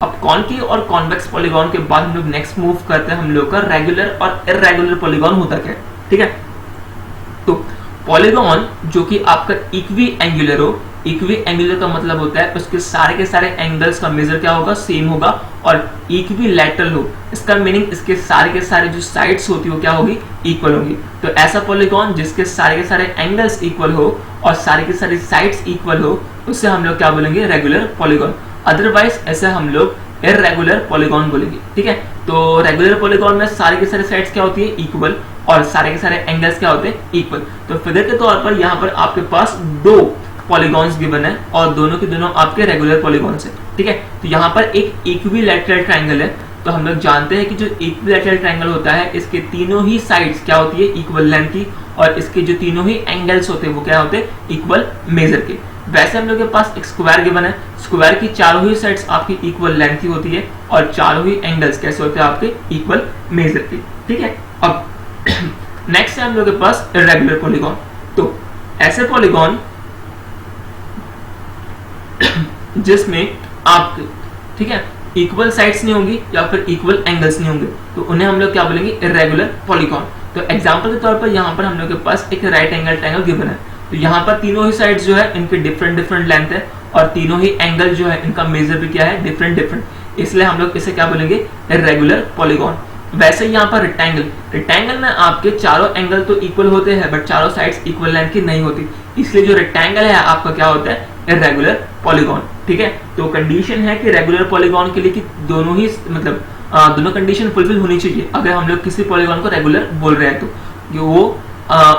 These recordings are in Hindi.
अब कॉनकेव और कॉन्वेक्स पॉलीगॉन के बाद हम लोग नेक्स्ट मूव करते हैं हम लोग का रेगुलर और इर्रेगुलर पॉलीगॉन होता क्या है, ठीक है। तो पॉलीगॉन जो कि आपका इक्वी एंगुलर हो, इक्वी एंगुलर का मतलब होता है उसके सारे के सारे एंगल्स का मेजर क्या होगा, सेम होगा, और इक्वी लैटरल हो, इसका मीनिंग इसके सारे के सारे जो साइड्स होती है वो क्या होगी, इक्वल होगी। तो ऐसा पॉलीगॉन जिसके सारे के सारे एंगल्स इक्वल हो और सारे के सारे साइड्स इक्वल हो, उससे हम लोग क्या बोलेंगे, रेगुलर पॉलीगॉन। अदरवाइज ऐसे हम लोग इर्रेगुलर पॉलीगॉन बोलेंगे, ठीक है। तो रेगुलर पॉलीगॉन में सारे के सारे साइड्स क्या होती है, इक्वल, और सारे के सारे एंगल्स क्या होते हैं, इक्वल। तो फिगर के तौर पर यहाँ पर आपके पास दो पॉलीगॉन्स गिवन है और दोनों के दोनों आपके रेगुलर पॉलीगॉन्स है, ठीक है। तो यहाँ पर एक इक्विलैटरल ट्रायंगल है, तो हम लोग जानते हैं कि जो इक्विलैटरल ट्रायंगल होता है इसके तीनों ही साइड्स क्या होती है, इक्वल लेंथ की, और इसके जो तीनों ही एंगल्स होते हैं वो क्या होते हैं, इक्वल मेजर के। वैसे हम लोग के पास एक स्क्वायर गिवन है, स्क्वायर की चारों ही साइड्स आपकी इक्वल लेंथ की होती है और चारों ही एंगल्स कैसे होते हैं आपके, इक्वल मेजर के, ठीक है। अब नेक्स्ट है हम लोग के पास इर्रेगुलर पॉलीगॉन। तो ऐसे पॉलीगॉन जिसमें आप, ठीक है, इक्वल साइड्स नहीं होंगी या फिर इक्वल एंगल्स नहीं होंगे, तो उन्हें हम लोग क्या बोलेंगे, इर्रेगुलर पॉलीगॉन। तो एग्जांपल के तौर पर यहाँ पर हम लोग के पास एक राइट एंगल ट्रायंगल गिवन है, तो यहाँ पर तीनों ही साइड्स जो है इनके डिफरेंट डिफरेंट लेंथ है और तीनों ही एंगल जो है इनका मेजर भी क्या है, डिफरेंट डिफरेंट, इसलिए हम लोग इसे क्या बोलेंगे, इर्रेगुलर पॉलीगॉन। वैसे यहाँ पर रेक्टेंगल, रेक्टेंगल में आपके चारों एंगल तो इक्वल होते हैं बट चारों साइड्स इक्वल लेंथ की नहीं होती, इसलिए जो रेक्टेंगल है आपका क्या होता है, इर्रेगुलर पॉलीगॉन, ठीक है। तो कंडीशन है कि रेगुलर पॉलीगॉन के लिए कि दोनों ही मतलब दोनों कंडीशन फुलफिल होनी चाहिए अगर हम लोग किसी पॉलीगॉन को रेगुलर बोल रहे हैं, तो वो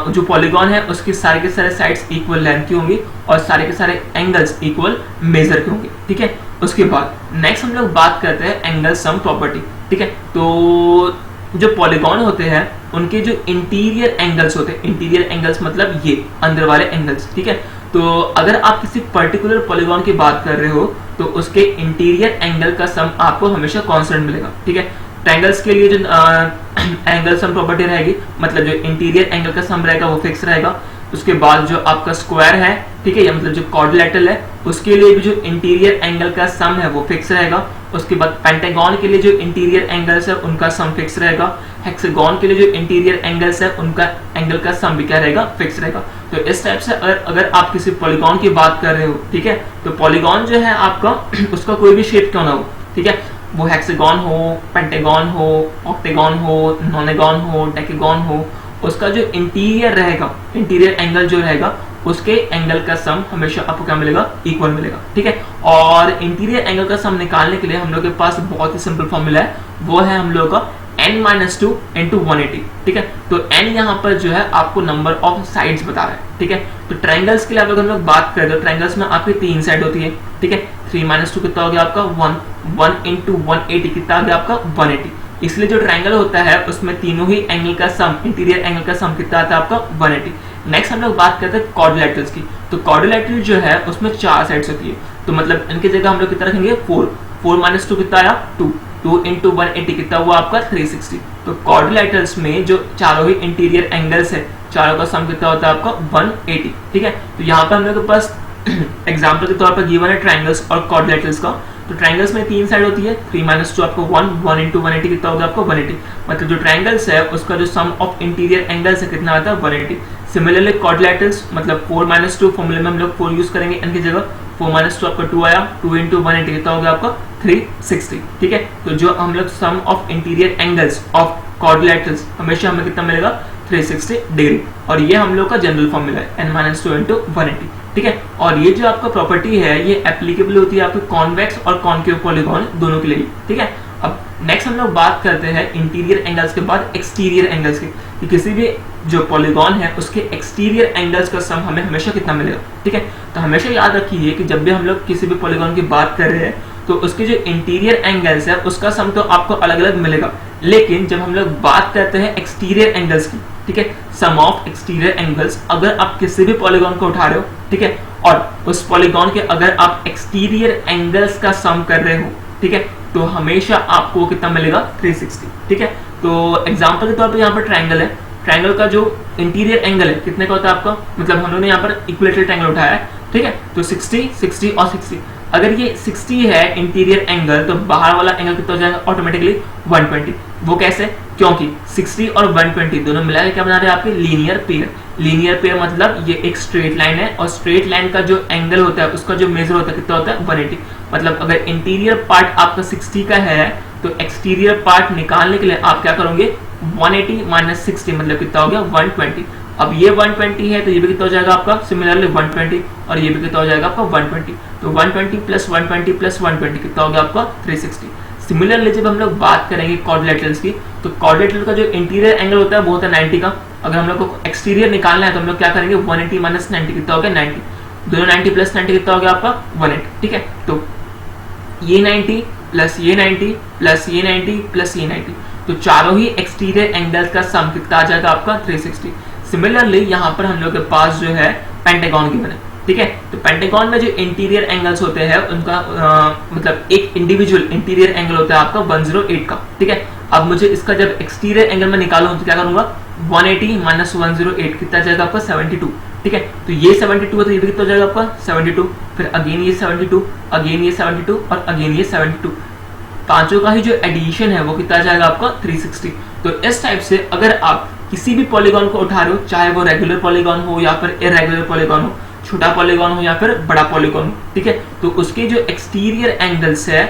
जो पॉलीगॉन है उसके सारे के सारे साइड्स इक्वल लेंथ की होंगी और सारे के सारे एंगल्स इक्वल मेजर के होंगे, ठीक है। उसके बाद नेक्स्ट हम लोग बात करते हैं एंगल सम प्रॉपर्टी, ठीक है। तो जो पॉलीगॉन होते हैं उनके जो इंटीरियर एंगल्स होते हैं, इंटीरियर एंगल्स मतलब ये अंदर वाले एंगल्स, ठीक है। तो अगर आप किसी पर्टिकुलर पॉलीगॉन की बात कर रहे हो तो उसके इंटीरियर एंगल का सम आपको हमेशा कांस्टेंट मिलेगा, ठीक है। ट्रायंगल्स के लिए जो एंगल सम प्रॉपर्टी रहेगी, मतलब जो इंटीरियर एंगल का सम रहेगा वो फिक्स रहेगा। उसके बाद जो आपका स्क्वायर है, ठीक है, या मतलब जो क्वाड्रिलेटरल है उसके लिए भी जो इंटीरियर एंगल का सम है वो फिक्स रहेगा। उसके बाद पेंटागन के लिए जो इंटीरियर एंगल्स है उनका सम फिक्स रहेगा। हेक्सागन के लिए जो इंटीरियर एंगल्स है उनका एंगल का सम भी क्या रहेगा, फिक्स रहेगा। तो इस टाइप से अगर आप किसी पॉलीगॉन की बात कर रहे हो, ठीक है, तो पॉलीगॉन जो है आपका उसका कोई भी शेप क्यों ना हो, ठीक है, वो हेक्सागन हो, पेंटागन हो, ऑक्टागन हो, नोनागन हो, डेकागन हो, उसका जो इंटीरियर रहेगा, इंटीरियर एंगल जो रहेगा उसके एंगल का सम हमेशा आपको क्या मिलेगा, इक्वल मिलेगा, ठीक है। और इंटीरियर एंगल का सम निकालने के लिए हम लोग के पास बहुत ही सिंपल फॉर्मूला है, वो है हम लोग का n-2 into 180, ठीक है। तो n यहाँ पर जो है आपको नंबर ऑफ साइड्स बता रहा है, ठीक है। तो ट्रायंगल्स के लिए अगर हम लोग बात करें तो ट्रायंगल्स में आपकी 3 साइड होती है, ठीक है। 3-2 कितना हो गया आपका 1 into 180 कितना आ गया आपका 180, इसलिए जो ट्रायंगल होता है उसमें तीनों ही एंगल का सम, इंटीरियर एंगल का सम कितना आता है आपका 180। नेक्स्ट हम लोग बात करते हैं क्वाड्रिलेटरल्स की। तो क्वाड्रिलेटरल जो है उसमें 4 साइड्स होती है, तो मतलब इनकी जगह हम लोग कितना रखेंगे 4 2 कितना आया 2 into 180 कितना हुआ आपका 360। तो क्वाड्रिलेटरल्स में जो चारों ही इंटीरियर एंगल्स है चारों का सम कितना होता है आपका 180, ठीक है। तो यहाँ पर हम लोग के पास एग्जाम्पल के तौर पर गिवन है ट्रायंगल्स और क्वाड्रिलेटरल्स का। तो ट्रायंगल्स में 3 साइड होती है, 3-2 आपको 1 into 180 कितना होगा आपको 180, मतलब जो ट्रायंगल्स है उसका जो सम ऑफ इंटीरियर एंगल्स है कितना आता है 180। सिमिलरली क्वाड्रिलेटरल्स मतलब 4-2 फॉर्मूले में हम लोग 4 यूज करेंगे इनकी जगह, 4-2 आपका 2 आया, 2 into 180 कितना होगा आपका 360, ठीक है। तो जो हम लोग sum of interior angles of quadrilaterals हमेशा हमें कितना मिलेगा 360 डिग्री, और ये हम लोग का जनरल फॉर्मूला है n-2 into 180, ठीक है। और ये जो आपका प्रॉपर्टी है ये एप्लीकेबल होती है आपके कॉन्वेक्स और कॉनकेव पॉलीगॉन दोनों के लिए, ठीक है। अब नेक्स्ट हम लोग बात करते हैं इंटीरियर एंगल्स के बाद एक्सटीरियर एंगल्स की, कि किसी भी जो पॉलीगॉन है उसके एक्सटीरियर एंगल्स का सम हमें हमेशा कितना मिलेगा, ठीक है। तो हमेशा याद रखिए कि जब भी हम लोग किसी भी पॉलीगॉन की बात कर रहे हैं तो उसके जो इंटीरियर एंगल्स है उसका सम तो आपको अलग अलग मिलेगा, लेकिन जब हम लोग बात करते हैं एक्सटीरियर एंगल्स की, ठीक है, सम ऑफ एक्सटीरियर एंगल्स, अगर आप किसी भी पॉलीगॉन को उठा रहे हो, ठीक है, और उस पॉलीगॉन के अगर आप एक्सटीरियर एंगल्स का सम कर रहे हो, ठीक है, तो हमेशा आपको कितना मिलेगा 360, ठीक है। तो एग्जांपल के तौर पर यहाँ पर ट्रायंगल है, ट्रायंगल का जो इंटीरियर एंगल है कितने का होता है आपका, मतलब हम लोगों ने यहाँ पर इक्विलैटरल ट्रायंगल उठाया है, ठीक है। तो 60, 60 और 60, अगर ये 60 है इंटीरियर एंगल, तो बाहर वाला एंगल कितना हो जाएगा ऑटोमेटिकली 120। वो कैसे? क्योंकि 60 और 120 दोनों मिला के क्या बना रहे हैं आपके लीनियर पेयर। लीनियर पेयर मतलब ये एक स्ट्रेट लाइन है और स्ट्रेट लाइन का जो एंगल होता है उसका जो मेजर होता है कितना होता है 180। मतलब अगर इंटीरियर पार्ट आपका 60 का है तो एक्सटीरियर पार्ट निकालने के लिए आप क्या करोगे 180 माइनस 60 मतलब कितना हो गया 120। अब ये 120 है तो ये भी कितना हो जाएगा आपका सिमिलरली 120 और ये भी कितना हो जाएगा आपका 120। तो 120 प्लस 120 प्लस 120 कितना हो गया आपका 360। सिमिलरली जब हम लोग बात करेंगे क्वाड्रिलेटरल्स की, तो क्वाड्रिलेटरल का जो इंटीरियर एंगल होता है वो होता है 90 का। अगर हम लोग को एक्सटीरियर निकालना है तो हम लोग क्या करेंगे 180 माइनस 90 कितना हो गया 90। दोनों 90 प्लस 90 कितना हो गया आपका 180। ठीक है, तो ये 90 प्लस ये 90 प्लस ये 90 प्लस ये 90, तो चारों ही एक्सटीरियर एंगल्स का सम कितना आ जाएगा आपका 360। सिमिलरली यहाँ पर हम लोग के पास जो है पेंटागन गिवन है। ठीक है, तो पेंटागन में जो इंटीरियर एंगल्स होते हैं उनका मतलब एक इंडिविजुअल इंटीरियर एंगल होता है आपका 108 का। ठीक है, अब मुझे इसका जब एक्सटीरियर एंगल में निकालूं तो क्या करूंगा 180 माइनस 108 कितना जाएगा आपका 72। ठीक है, तो ये 72 है तो ये भी कितना हो जाएगा आपका 72, फिर अगेन ये 72, अगेन ये 72 और अगेन ये 72, पांचों का ही जो एडिशन है वो कितना जाएगा आपका 360। तो इस टाइप से अगर आप किसी भी पॉलीगॉन को उठा रहे हो, चाहे वो रेगुलर पॉलीगॉन हो या फिर इरेगुलर पॉलीगॉन हो, छोटा पॉलीगॉन हो या फिर बड़ा पॉलीगॉन हो, ठीक है, तो उसके जो एक्सटीरियर एंगल्स है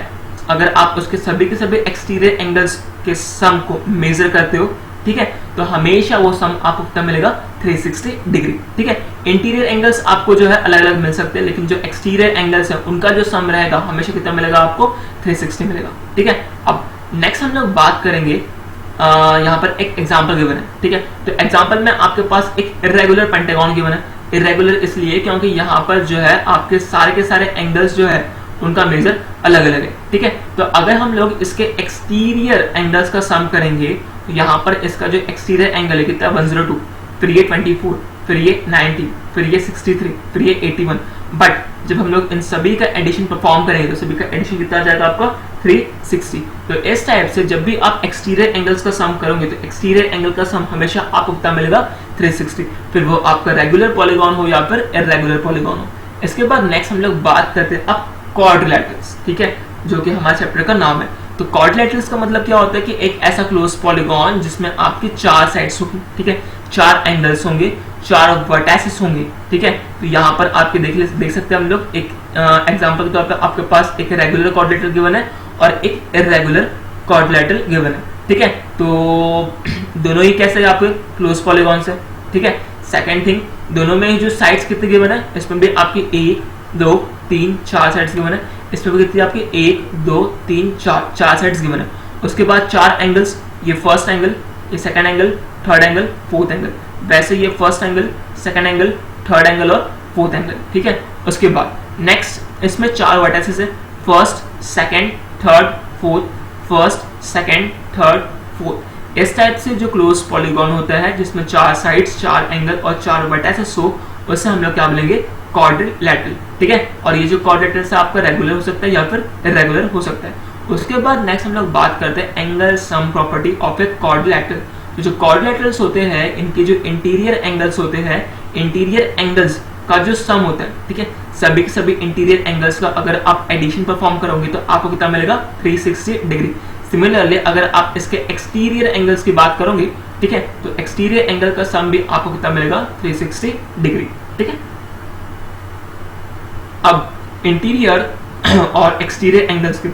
अगर आप उसके सभी के सभी एक्सटीरियर एंगल्स के सम को मेजर करते हो, ठीक है, तो हमेशा वो सम आपको कितना मिलेगा 360 डिग्री। ठीक है, इंटीरियर एंगल्स आपको जो है अलग अलग मिल सकते हैं, लेकिन जो एक्सटीरियर एंगल्स है उनका जो सम रहेगा हमेशा कितना मिलेगा आपको 360 मिलेगा। ठीक है, अब नेक्स्ट हम लोग बात करेंगे यहाँ पर एक एग्जांपल गिवन है। ठीक है, तो एग्जांपल में आपके पास एक इरेगुलर पेंटागन गिवन है। इरेगुलर इसलिए क्योंकि यहाँ पर जो है आपके सारे एंगल्स जो है उनका मेजर अलग अलग है। ठीक है, तो अगर हम लोग इसके एक्सटीरियर एंगल्स का सम करेंगे तो यहाँ पर इसका जो एक्सटीरियर एंगल है कितना 102, फिर ये 24, फिर ये 90, फिर ये 63, फिर ये 81। बट जब हम लोग इन सभी का एडिशन परफॉर्म करेंगे तो सभी का एडिशन कितना आ जाएगा आपका 360। तो इस टाइप से जब भी आप एक्सटीरियर एंगल्स का सम करोगे तो एक्सटीरियर एंगल का सम हमेशा आपको कितना मिलेगा 360, फिर वो आपका रेगुलर पॉलीगॉन हो या फिर इरेगुलर पॉलीगॉन हो। इसके बाद नेक्स्ट हम लोग बात करते हैं अब क्वाड्रिलेटरल्स, ठीक है, जो कि हमारे चैप्टर का नाम है। तो क्वाड्रिलेटरल्स का मतलब क्या होता है कि एक ऐसा क्लोज पॉलीगॉन जिसमें आपकी 4 साइड्स होंगी, ठीक है, 4 एंगल्स होंगे, 4 वर्टिसेस होंगे। ठीक है, तो यहाँ पर आपके देख सकते हैं हम लोग एक एग्जांपल के तौर पे आपके पास एक रेगुलर क्वाड्रिलेटरल गिवन है और एक इरेगुलर क्वाड्रिलेटरल गिवन है। ठीक है, तो दोनों ही कैसे आपके क्लोज पॉलीगॉन्स है। ठीक है, सेकंड थिंग, दोनों में जो साइड्स कितने गिवन है, इसमें भी आपकी 1 2 3 4 साइड्स गिवन है, इसमें भी कितनी आपकी 1 2 3 4 साइड्स गिवन है। उसके बाद 4 एंगल्स, ये फर्स्ट एंगल, ये second angle, third angle, fourth angle, वैसे ये first angle, second angle, third angle और फोर्थ एंगल। ठीक है, उसके बाद नेक्स्ट इसमें 4 वर्टिसेस है, first second third fourth, first second third fourth. इस टाइप से जो क्लोज पॉलीगॉन होता है जिसमें 4 साइड्स, 4 एंगल और 4 वर्टिसेस हो, उससे हम लोग क्या बोलेंगे क्वाड्रिलेटरल। ठीक है, और ये जो क्वाड्रिलेटरल से आपका रेगुलर हो सकता है या फिर इरेगुलर हो सकता है। उसके बाद नेक्स्ट हम लोग बात करते हैं angle sum property of a quadrilateral. तो जो क्वाड्रिलेटरल्स होते हैं इनके जो इंटीरियर एंगल्स होते हैं, इंटीरियर एंगल्स का जो सम होता है, ठीक है, सभी के सभी इंटीरियर एंगल्स का अगर आप एडिशन परफॉर्म करोगे तो आपको कितना मिलेगा 360 डिग्री। सिमिलरली अगर आप इसके एक्सटीरियर एंगल्स की बात करोगे, ठीक है, तो एक्सटीरियर एंगल का सम भी आपको कितना मिलेगा 360 डिग्री। ठीक है, अब इंटीरियर और एक्सटीरियर एंगल्स के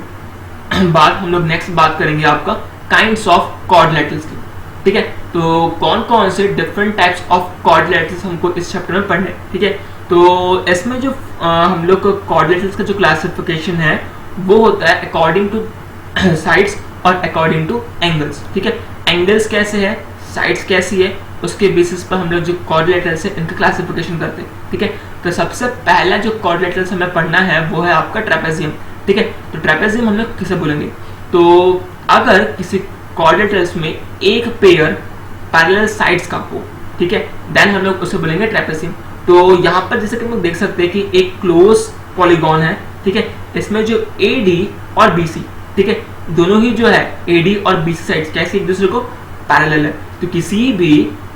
बाद हम लोग नेक्स्ट बात करेंगे आपका काइंड्स ऑफ क्वाड्रिलेटरल्स की। ठीक है, तो कौन कौन से डिफरेंट टाइप्स ऑफ क्वाड्रिलेटरल्स हमको इस चैप्टर में पढ़ने। ठीक है, तो इसमें जो हम लोग को क्वाड्रिलेटरल्स का जो क्लासिफिकेशन है वो होता है अकॉर्डिंग टू साइड्स और अकॉर्डिंग टू एंगल्स। ठीक है, एंगल्स कैसे है, साइड्स कैसी है, उसके बेसिस पर हम लोग जो क्वाड्रिलेटरल्स है इनका क्लासिफिकेशन करते हैं। ठीक है, तो सबसे पहला जो क्वाड्रिलेटरल्स हमें पढ़ना है वो है आपका ट्रेपेजियम। ठीक है, तो ट्रेपेजियम हम लोग किसे बोलेंगे, तो अगर किसी क्वाड्रिलेटरल्स में एक पेयर पैरेलल साइड्स का हो, ठीक है, देन हम लोग उसे बोलेंगे ट्रेपेजियम। तो यहाँ पर जैसे कि हम लोग देख सकते हैं कि एक क्लोज पॉलीगॉन है, ठीक है, इसमें जो AD और BC, ठीक है, दोनों ही जो है AD और BC साइड्स कैसे एक दूसरे को पैरेलल है। तो किसी भी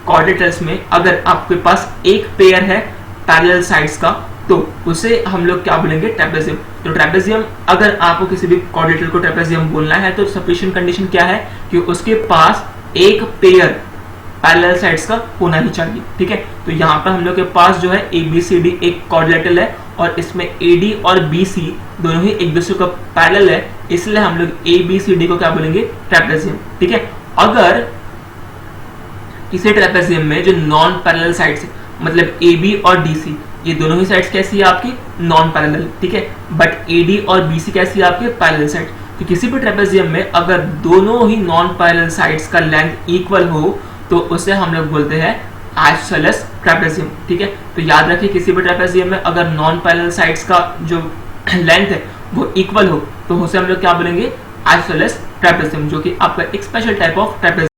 क्वाड्रिलेटरल्स में अगर आपके पास एक पेयर है पैरेलल साइड्स का तो उसे हम लोग क्या बोलेंगे, ट्रेपेजियम। तो ट्रेपेजियम, अगर आपको किसी भी क्वाड्रिलेटरल को ट्रेपेजियम बोलना है तो सफिशिएंट कंडीशन क्या है कि उसके पास एक पेयर पैरेलल साइड्स का होना ही चाहिए, ठीक है। तो यहाँ पर हम लोग के पास जो है ABCD एक क्वाड्रिलेटरल है और इसमें AD और BC दोनों ही एक दूसरे को पैरेलल है, इसलिए हम लोग ABCD को क्या बोलेंगे, ट्रेपेजियम, ठीक है। अगर किसी ट्रेपेजियम में जो नॉन पैरेलल साइड्स है, मतलब AB और DC, ये दोनों ही साइड्स कैसी है आपकी, नॉन पैरेलल, ठीक है। बट AD और BC कैसी है आपके, पैरेलल साइड। तो किसी भी ट्रेपेजियम में अगर दोनों ही नॉन पैरेलल साइड्स का लेंथ इक्वल हो तो उसे हम लोग बोलते हैं आइसोसेलेस ट्रेपेजियम, ठीक है। तो याद रखिए, किसी भी ट्रेपेजियम में अगर नॉन पैरेलल साइड्स का जो लेंथ है वो इक्वल हो तो उसे हम लोग क्या बोलेंगे, आइसोसेलेस ट्रेपेजियम, जो कि आपका एक स्पेशल टाइप ऑफ ट्रेपेजियम